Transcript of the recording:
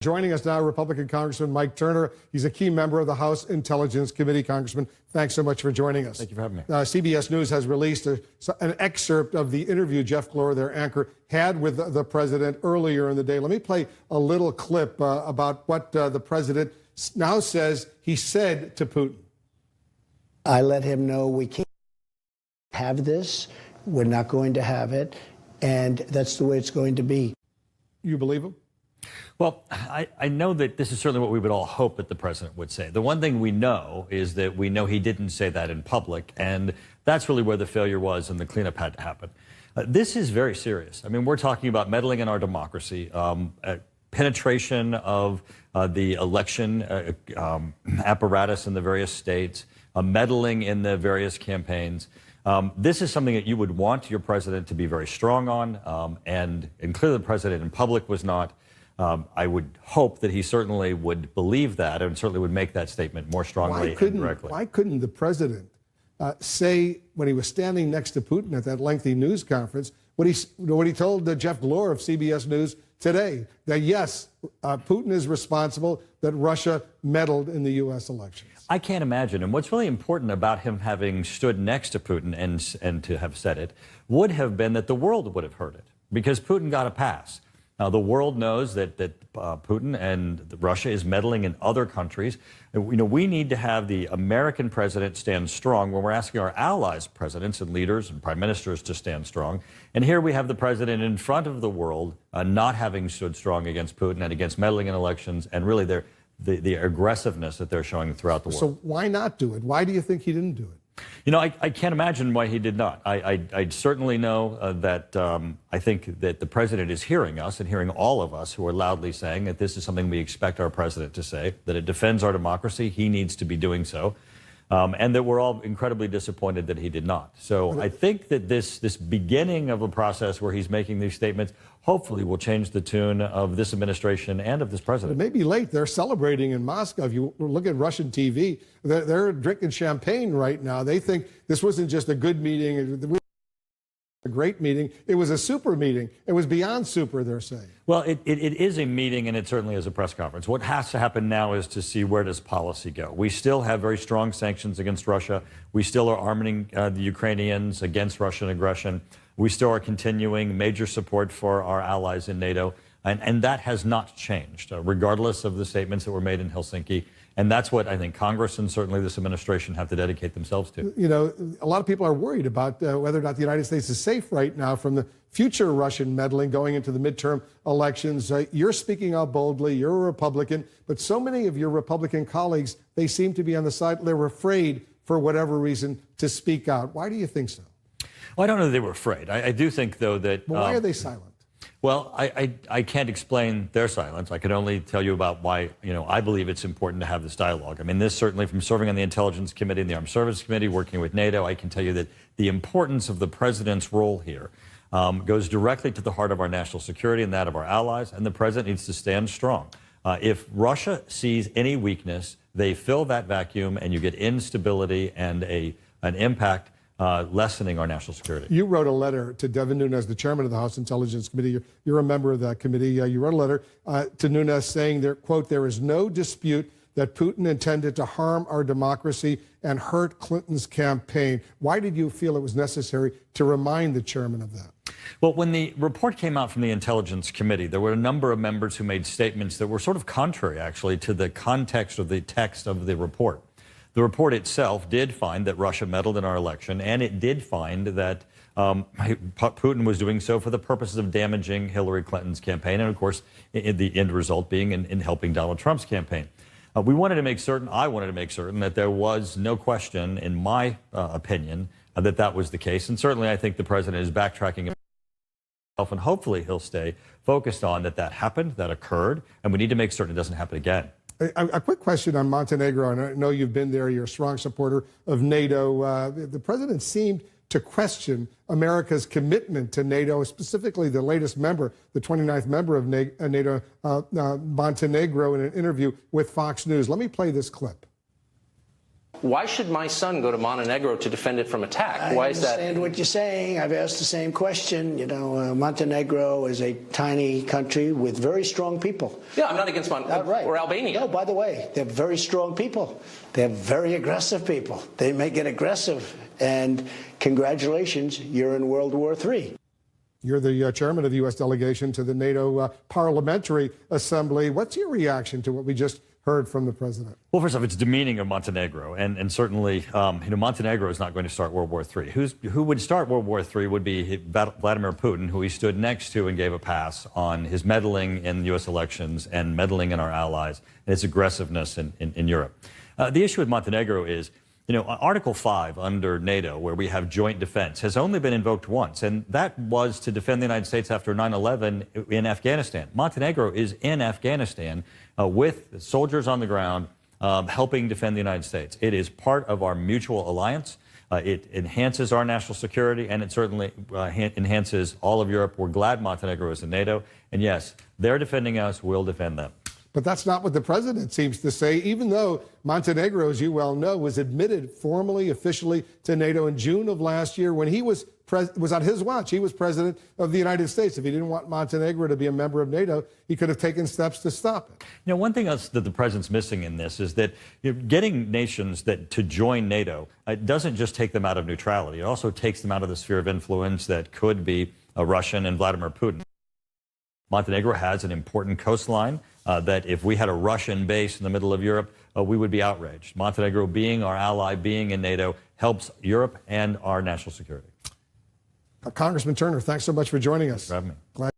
Joining us now, Republican Congressman Mike Turner. He's a key member of the House Intelligence Committee. Congressman, thanks so much for joining us. Thank you for having me. CBS News has released an excerpt of the interview Jeff Glor, their anchor, had with the president earlier in the day. Let me play a little clip about what the president now says he said to Putin. I let him know we can't have this. We're not going to have it. And that's the way it's going to be. You believe him? Well, I know that this is certainly what we would all hope that the president would say. The one thing we know is that we know he didn't say that in public, and that's really where the failure was and the cleanup had to happen. This is very serious. I mean, we're talking about meddling in our democracy, penetration of the election apparatus in the various states, meddling in the various campaigns. This is something that you would want your president to be very strong on, and clearly the president in public was not. I would hope that he certainly would believe that and certainly would make that statement more strongly and directly. Why couldn't the president say, when he was standing next to Putin at that lengthy news conference, what he told Jeff Glor of CBS News today, that yes, Putin is responsible, that Russia meddled in the U.S. elections? I can't imagine. And what's really important about him having stood next to Putin and to have said it would have been that the world would have heard it, because Putin got a pass. Now, the world knows that Putin and Russia is meddling in other countries. We need to have the American president stand strong when we're asking our allies, presidents and leaders and prime ministers, to stand strong. And here we have the president in front of the world not having stood strong against Putin and against meddling in elections, and really the aggressiveness that they're showing throughout the world. So why not do it? Why do you think he didn't do it? You know, I can't imagine why he did not. I certainly know that I think that the president is hearing us and hearing all of us who are loudly saying that this is something we expect our president to say, that it defends our democracy. He needs to be doing so. And that we're all incredibly disappointed that he did not. So I think that this beginning of a process where he's making these statements hopefully will change the tune of this administration and of this president. It may be late. They're celebrating in Moscow. If you look at Russian TV, they're drinking champagne right now. They think this wasn't just a good meeting, a great meeting. It was a super meeting. It was beyond super, they're saying. Well, it is a meeting, and it certainly is a press conference. What has to happen now is to see, where does policy go? We still have very strong sanctions against Russia. We still are arming the Ukrainians against Russian aggression. We still are continuing major support for our allies in NATO. And that has not changed, regardless of the statements that were made in Helsinki. And that's what I think Congress and certainly this administration have to dedicate themselves to. You know, a lot of people are worried about whether or not the United States is safe right now from the future Russian meddling going into the midterm elections. You're speaking out boldly. You're a Republican. But so many of your Republican colleagues, they seem to be on the side. They're afraid, for whatever reason, to speak out. Why do you think so? Well, I don't know that they were afraid. I do think, though, that... Well, why are they silent? Well, I can't explain their silence. I can only tell you about why, I believe it's important to have this dialogue. I mean, this certainly, from serving on the Intelligence Committee and the Armed Services Committee, working with NATO, I can tell you that the importance of the president's role here goes directly to the heart of our national security and that of our allies, and the president needs to stand strong. If Russia sees any weakness, they fill that vacuum, and you get instability and an impact lessening our national security. You wrote a letter to Devin Nunes, the chairman of the House Intelligence Committee. You're a member of that committee. You wrote a letter to Nunes saying, there, quote, "There is no dispute that Putin intended to harm our democracy and hurt Clinton's campaign." Why did you feel it was necessary to remind the chairman of that? Well, when the report came out from the Intelligence Committee, there were a number of members who made statements that were sort of contrary, actually, to the context or the text of the report. The report itself did find that Russia meddled in our election, and it did find that Putin was doing so for the purposes of damaging Hillary Clinton's campaign, and of course, the end result being in helping Donald Trump's campaign. We wanted to make certain, I wanted to make certain, that there was no question, in my opinion, that that was the case. And certainly I think the president is backtracking himself, and hopefully he'll stay focused on that happened, that occurred, and we need to make certain it doesn't happen again. A quick question on Montenegro, and I know you've been there, you're a strong supporter of NATO. The president seemed to question America's commitment to NATO, specifically the latest member, the 29th member of NATO, Montenegro, in an interview with Fox News. Let me play this clip. Why should my son go to Montenegro to defend it from attack? Why is that? I understand what you're saying. I've asked the same question. You know, Montenegro is a tiny country with very strong people. Yeah, I'm not against Montenegro or Albania. No, by the way, they're very strong people. They're very aggressive people. They may get aggressive. And congratulations, you're in World War III. You're the chairman of the U.S. delegation to the NATO Parliamentary Assembly. What's your reaction to what we just heard from the president? Well, first off, it's demeaning of Montenegro, and certainly, Montenegro is not going to start World War III. Who would start World War III would be Vladimir Putin, who he stood next to and gave a pass on his meddling in U.S. elections and meddling in our allies and its aggressiveness in Europe. The issue with Montenegro is, Article 5 under NATO, where we have joint defense, has only been invoked once, and that was to defend the United States after 9/11 in Afghanistan. Montenegro is in Afghanistan with soldiers on the ground helping defend the United States. It is part of our mutual alliance. It enhances our national security, and it certainly enhances all of Europe. We're glad Montenegro is in NATO, and yes, they're defending us, we'll defend them. But that's not what the president seems to say, even though Montenegro, as you well know, was admitted formally, officially to NATO in June of last year when he was on his watch. He was president of the United States. If he didn't want Montenegro to be a member of NATO, he could have taken steps to stop it. One thing else that the president's missing in this is that getting nations to join NATO doesn't just take them out of neutrality. It also takes them out of the sphere of influence that could be Russian and Vladimir Putin. Montenegro has an important coastline that if we had a Russian base in the middle of Europe, we would be outraged. Montenegro being our ally, being in NATO, helps Europe and our national security. Congressman Turner, thanks so much for joining us. Thanks for having me. Glad